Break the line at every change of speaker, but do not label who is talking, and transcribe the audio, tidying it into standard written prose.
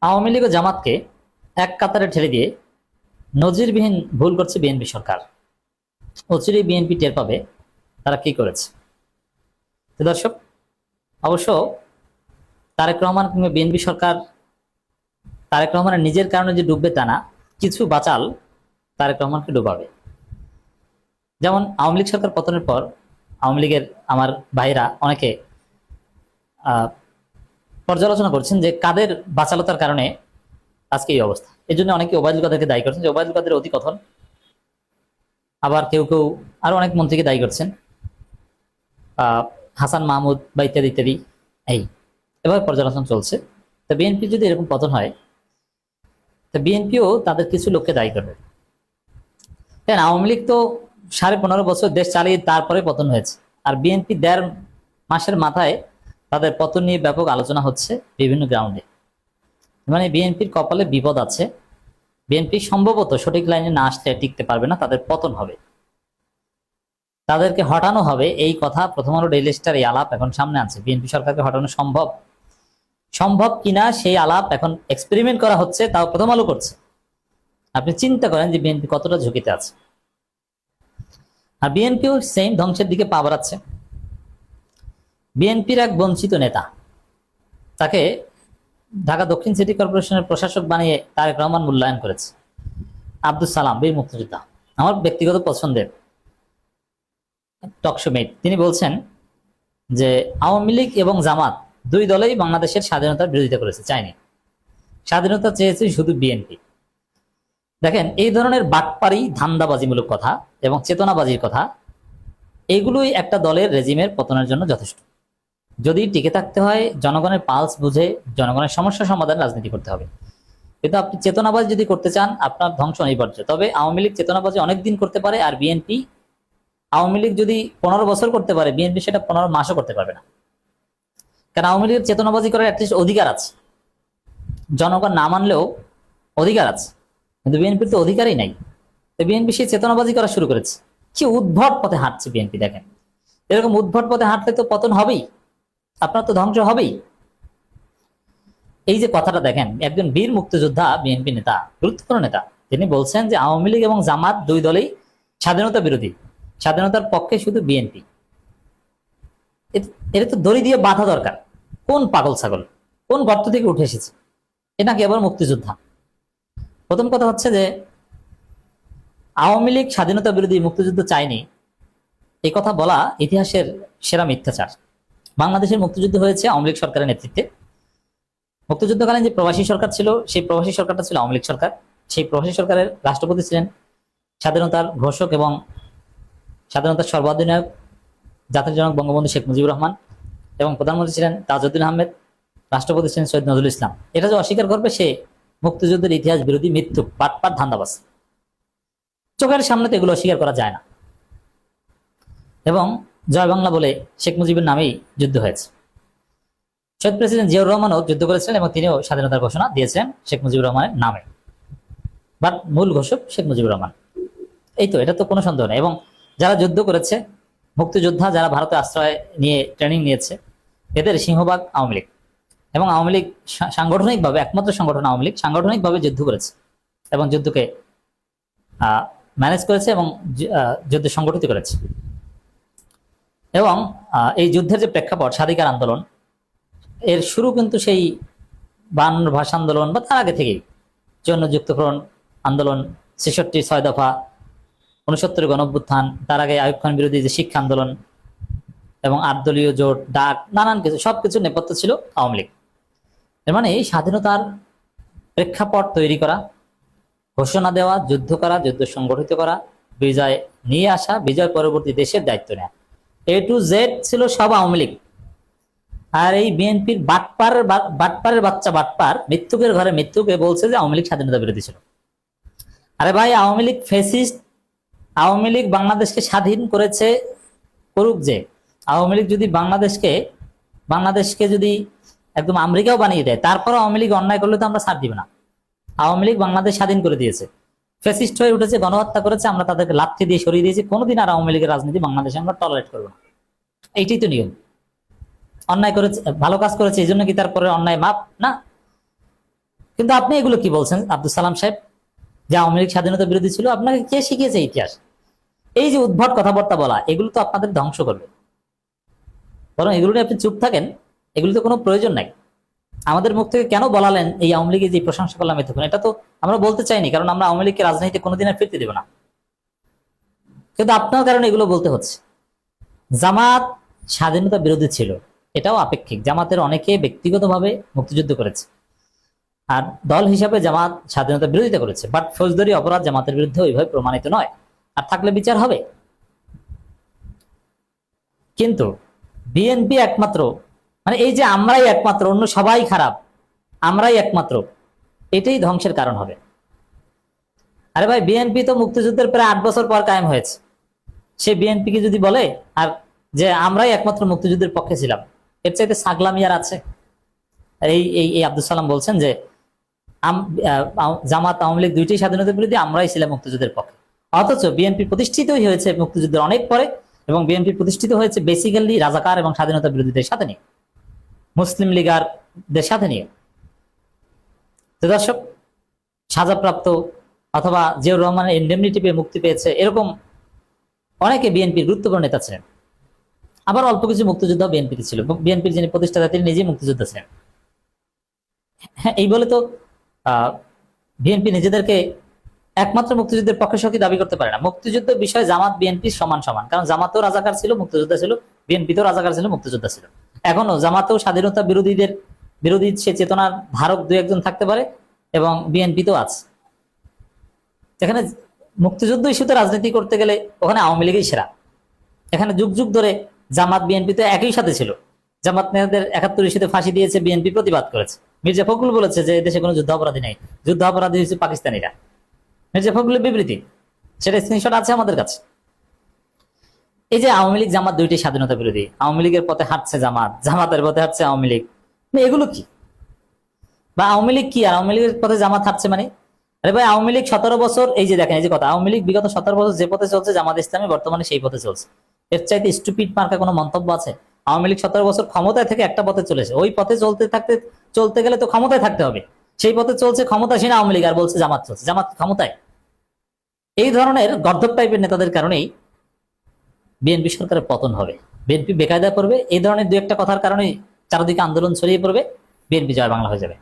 আওয়ামী লীগ ও জামাতকে এক কাতারে ঠেলে দিয়ে নজিরবিহীন ভুল করছে বিএনপি সরকার। অচিরেই বিএনপি টের পাবে তারা কি করেছে। তো দর্শক, অবশ্য তারেক রহমান কিংবা বিএনপি সরকার তারেক রহমানের নিজের কারণে যে ডুববে তা না, কিছু বাচাল তারেক রহমানকে ডুবাবে। যেমন আওয়ামী লীগ সরকার পতনের পর আওয়ামী লীগের আমার ভাইরা অনেকে পর্যালোচনা করছেন যে কাদের বাচালতার কারণে আজকে এই অবস্থা। এই জন্য অনেকে ওবায়দুল কাদেরকে দায়ী করছেন যে ওবায়দুল কাদের অতি কথন, আবার কেউ কেউ আরো অনেক মন্ত্রীকে দায়ী করছেন, হাসান মাহমুদ বা ইত্যাদি ইত্যাদি। এই এভাবে পর্যালোচনা চলছে। তো বিএনপি যদি এরকম পতন হয়, তো বিএনপিও তাদের কিছু লোককে দায়ী করবে। কেন, আওয়ামী লীগ তো 15.5 বছর দেশ চালিয়ে তারপরে পতন হয়েছে, আর বিএনপি 1.5 মাসের মাথায় তাদের পতন নিয়ে ব্যাপক আলোচনা হচ্ছে বিভিন্ন গ্রাউন্ডে। মানে বিএনপির কপালে বিপদ আছে। বিএনপি সম্ভবত সঠিক লাইনে না আসলে টিকতে পারবে না, তাদের পতন হবে, তাদেরকে হটানো হবে। এই কথা প্রথম আলো ডেইলি স্টার এই আলাপ এখন সামনে আছে। বিএনপি সরকারকে হটানো সম্ভব কিনা সেই আলাপ এখন এক্সপেরিমেন্ট করা হচ্ছে, তাও প্রথম আলো করছে। আপনি চিন্তা করেন যে বিএনপি কতটা ঝুঁকিতে আছে। আর বিএনপিও সেম ধ্বংসের দিকে পা বাড়াচ্ছে। বিএনপির এক বঞ্চিত নেতা, তাকে ঢাকা দক্ষিণ সিটি কর্পোরেশনের প্রশাসক বানিয়ে তারেক রহমান মূল্যায়ন করেছে। আব্দুল সালাম, বীর মুক্তিযোদ্ধা, আমার ব্যক্তিগত পছন্দের টকশোমেট। তিনি বলছেন যে আওয়ামী লীগ এবং জামাত দুই দলেই বাংলাদেশের স্বাধীনতার বিরোধিতা করেছে, চায়নি। স্বাধীনতা চেয়েছে শুধু বিএনপি। দেখেন, এই ধরনের বাটপাড়ি, ধান্দাবাজিমূলক কথা এবং চেতনাবাজির কথা, এইগুলোই একটা দলের রেজিমের পতনের জন্য যথেষ্ট। যদি টিকে থাকতে হয়, জনগণের পালস বুঝে জনগণের সমস্যা সমাধান রাজনীতি করতে হবে। কিন্তু আপনি চেতনাবাজি যদি করতে চান, আপনার ধ্বংস অনিবার্য। তবে আওয়ামী লীগ চেতনাবাজি অনেকদিন করতে পারে, আর বিএনপি, আওয়ামী লীগ যদি 15 বছর করতে পারে, বিএনপি সেটা 15 মাসও করতে পারবে না। কারণ আওয়ামী লীগের চেতনাবাজি করার অ্যাটলিস্ট অধিকার আছে, জনগণ না মানলেও অধিকার আছে। কিন্তু বিএনপির তো অধিকারই নাই। তো বিএনপি সেই চেতনাবাজি করা শুরু করেছে। কি উদ্ভট পথে হাঁটছে বিএনপি। দেখেন, এরকম উদ্ভট পথে হাঁটলে তো পতন হবেই, আপনার তো ধ্বংস হবেই। এই যে কথাটা দেখেন, একজন বীর মুক্তিযোদ্ধা বিএনপি নেতা, গুরুত্বপূর্ণ নেতা, তিনি বলছেন যে আওয়ামী লীগ এবং জামাত দুই দলেই স্বাধীনতা বিরোধী, স্বাধীনতার পক্ষে শুধু বিএনপি। এটা তো দড়ি দিয়ে বাধা দরকার। কোন পাগল ছাগল, কোন গর্ত থেকে উঠে এসেছে? এ নাকি আবার মুক্তিযোদ্ধা? প্রথম কথা হচ্ছে যে আওয়ামী লীগ স্বাধীনতা বিরোধী, মুক্তিযুদ্ধ চায়নি, এই কথা বলা ইতিহাসের সেরা মিথ্যাচার। বাংলাদেশের মুক্তিযুদ্ধ হয়েছে আওয়ামী লীগ সরকারের নেতৃত্বে। মুক্তিযুদ্ধকালীন যে প্রবাসী সরকার ছিল, সেই প্রবাসী সরকারটা ছিল আওয়ামী লীগ সরকার। সেই প্রবাসী সরকারের রাষ্ট্রপতি ছিলেন স্বাধীনতার ঘোষক এবং স্বাধীনতার সর্বাধিনায়ক জাতির জনক বঙ্গবন্ধু শেখ মুজিবুর রহমান, এবং প্রধানমন্ত্রী ছিলেন তাজউদ্দিন আহমেদ, রাষ্ট্রপতি ছিলেন সৈয়দ নজরুল ইসলাম। এটা যে অস্বীকার করবে, সে মুক্তিযুদ্ধের ইতিহাস বিরোধী, মিথ্যুক, পাটপাট, ধান্দাবাজ। চোখের সামনে তো এগুলো অস্বীকার করা যায় না। এবং জয় বাংলা বলে শেখ মুজিবের নামেই যুদ্ধ হয়েছে। শহীদ প্রেসিডেন্ট জিয়াউর রহমানও যুদ্ধ করেছিলেন এবং তিনিও স্বাধীনতার ঘোষণা দিয়েছেন শেখ মুজিবুর রহমানের নামে, বাট মূল ঘোষক শেখ মুজিবুর রহমান। এই তো, এটা তো কোনো সন্দেহ নেই। এবং যারা যুদ্ধ করেছে, মুক্তিযোদ্ধা যারা ভারতে আশ্রয় নিয়ে ট্রেনিং নিয়েছে, এদের সিংহভাগ আওয়ামী লীগ। এবং আওয়ামী লীগ সাংগঠনিকভাবে, একমাত্র সংগঠন আওয়ামী লীগ সাংগঠনিকভাবে যুদ্ধ করেছে এবং যুদ্ধকে ম্যানেজ করেছে এবং যুদ্ধ সংগঠিত করেছে। এবং এই যুদ্ধের যে প্রেক্ষাপট, স্বাধিকার আন্দোলন, এর শুরু কিন্তু সেই 52 ভাষা আন্দোলন বা তার আগে থেকেই। 54 যুক্তকরণ আন্দোলন, 66 6 দফা, 69 গণঅভ্যুত্থান, তার আগে আইয়ুব খান বিরোধী যে শিক্ষা আন্দোলন এবং 8 দলীয় জোট, ডাক, নানান কিছু, সবকিছুর নেপথ্য ছিল আওয়ামী লীগ। এর মানে এই স্বাধীনতার প্রেক্ষাপট তৈরি করা, ঘোষণা দেওয়া, যুদ্ধ করা, যুদ্ধ সংগঠিত করা, বিজয় নিয়ে আসা, বিজয় পরবর্তী দেশের দায়িত্ব নেওয়া, A to Z ছিল সব আওয়ামী লীগ। আর এই বিএনপির বাটপারের বাচ্চা বাটপার, মৃত্যুকের ঘরে মৃত্যুকে বলছে যে আওয়ামী লীগ স্বাধীনতা বিরোধী ছিল। আরে ভাই, আওয়ামী লীগ ফ্যাসিস্ট। আওয়ামী লীগ বাংলাদেশকে স্বাধীন করেছে, করুক যে। আওয়ামী লীগ যদি বাংলাদেশকে যদি একদম আমেরিকাও বানিয়ে দেয়, তারপর আওয়ামী লীগ অন্যায় করলে তো আমরা ছাড় দিব না। আওয়ামী লীগ বাংলাদেশ স্বাধীন করে দিয়েছে, ফ্যাসিস্ট হয়ে উঠেছে, গণহত্যা করেছে, আমরা তাদেরকে লাথি দিয়ে সরিয়ে দিয়েছি। কোনোদিন আর আওয়ামী লীগের রাজনীতি বাংলাদেশে আমরা টলারেট করবো না। এইটাই তো নিয়ম। অন্যায় করেছে, ভালো কাজ করেছে, এই জন্য কি তারপরে অন্যায় মাপ না? কিন্তু আপনি এগুলো কি বলছেন আব্দুল সালাম সাহেব, যে আওয়ামী লীগ স্বাধীনতা বিরোধী ছিল? আপনাকে কে শিখিয়েছে ইতিহাস? এই যে উদ্ভট কথাবার্তা বলা, এগুলো তো আপনাদের ধ্বংস করবে। বরং এগুলো নিয়ে আপনি চুপ থাকেন, এগুলো তো কোনো প্রয়োজন নাই। আমাদের মুখ থেকে কেন বলালেন এই আওয়ামী লীগের যে প্রশংসা করলাম এতক্ষণ, এটা তো আমরা বলতে চাইনি, কারণ আমরা আওয়ামী লীগকে রাজনীতিতে কোনোদিন আর ফিরতে দেব না। কিন্তু আপনার কারণে এগুলো বলতে হচ্ছে। জামাত স্বাধীনতা বিরোধী ছিল, এটাও আপেক্ষিক। জামাতের অনেকে ব্যক্তিগতভাবে মুক্তিযুদ্ধ করেছে, আর দল হিসাবে জামাত স্বাধীনতা বিরোধিতা করেছে, বাট ফৌজদারি অপরাধ জামাতের বিরুদ্ধে ওইভাবে প্রমাণিত নয়, আর থাকলে বিচার হবে। কিন্তু বিএনপি একমাত্র, মানে এই যে আমরাই একমাত্র, অন্য সবাই খারাপ, আমরাই একমাত্র, এটাই ধ্বংসের কারণ হবে। আরে ভাই, বিএনপি তো মুক্তিযুদ্ধের প্রায় 8 বছর পর কায়েম হয়েছে। সে বিএনপি কে যদি বলে আর যে আমরাই একমাত্র মুক্তিযুদ্ধের পক্ষে ছিলাম, এর চাইতে ছাগলামি আর আছে? এই এই আব্দুল সালাম বলছেন যে জামাত আওয়ামী লীগ দুইটাই স্বাধীনতা বিরোধী, আমরাই ছিলাম মুক্তিযুদ্ধের পক্ষে। অথচ বিএনপি প্রতিষ্ঠিতই হয়েছে মুক্তিযুদ্ধের অনেক পরে, এবং বিএনপি প্রতিষ্ঠিত হয়েছে বেসিক্যালি রাজাকার এবং স্বাধীনতা বিরোধীদের সাথে নিয়ে, মুসলিম লীগারদের সাথে নিয়ে। তো দর্শক, সাজাপ্রাপ্ত অথবা জিয়াউর রহমানের ইন্ডেমনিটি পেয়ে মুক্তি পেয়েছে এরকম অনেকে বিএনপির গুরুত্বপূর্ণ নেতা ছিলেন। আবার অল্প কিছু মুক্তিযোদ্ধা বিএনপিতে ছিল, বিএনপির যিনি প্রতিষ্ঠাতা তিনি নিজেই মুক্তিযোদ্ধা ছিলেন। হ্যাঁ, এই বলে তো বিএনপি নিজেদেরকে একমাত্র মুক্তিযুদ্ধের পক্ষে সখী দাবি করতে পারে না। মুক্তিযুদ্ধ বিষয়ে জামাত বিএনপি সমান সমান, কারণ জামাতেও রাজাকার ছিল, মুক্তিযোদ্ধা ছিল, বিএনপিতেও রাজাকার ছিল, মুক্তিযোদ্ধা ছিল। এখনো জামাতেও স্বাধীনতা বিরোধী সে চেতনার ধারক দু একজন থাকতে পারে, এবং বিএনপিতেও আছে। এখানে মুক্তিযুদ্ধ ইস্যুতে রাজনীতি করতে গেলে ওখানে আওয়ামী লীগই সেরা। এখানে যুগ যুগ ধরে জামাত বিএনপি তো একই সাথে ছিল। জামাত নেতাদের 71 ইস্যুতে ফাঁসি দিয়েছে, বিএনপি প্রতিবাদ করেছে। মির্জা ফখরুল বলেছে যে দেশে কোনো যুদ্ধ অপরাধী নেই, যুদ্ধ অপরাধী হচ্ছে পাকিস্তানিরা। মির্জা ফখরুলের বিবৃতি, সেটা স্ক্রিনশট আছে আমাদের কাছে। এই যে আওয়ামী লীগ জামাত দুইটি স্বাধীনতা বিরোধী, আওয়ামী লীগের পথে হাঁটছে জামাত, জামাতের পথে হাঁটছে আওয়ামী লীগ, এগুলো কি? বা আওয়ামী লীগ কি আর আওয়ামী লীগের পথে জামাত হাঁটছে মানে? আরে ভাই, আওয়ামী লীগ 17 বছর, এই যে দেখেন, এই যে কথা, আওয়ামী লীগ বিগত 17 বছর যে পথে চলছে, জামাত ইসলামী বর্তমানে সেই পথে চলছে। এর চাইতে স্টুপিড মার্কা কোনো মন্তব্য আছে? আওয়ামী লীগ 17 বছর ক্ষমতায় থেকে একটা পথে চলেছে, ওই পথে চলতে গেলে তো ক্ষমতায় থাকতে হবে। সেই পথে চলছে ক্ষমতাসীন আওয়ামী লীগ, আর বলছে জামাত চলছে, জামাত ক্ষমতায়। এই ধরনের গর্দভ টাইপের নেতাদের কারণেই বিএনপি সরকারের পতন হবে, বিএনপি বেকায়দা করবে। এই ধরনের দু একটা কথার কারণেই চারদিকে আন্দোলন ছড়িয়ে পড়বে, বিএনপি জয় বাংলা হয়ে যাবে।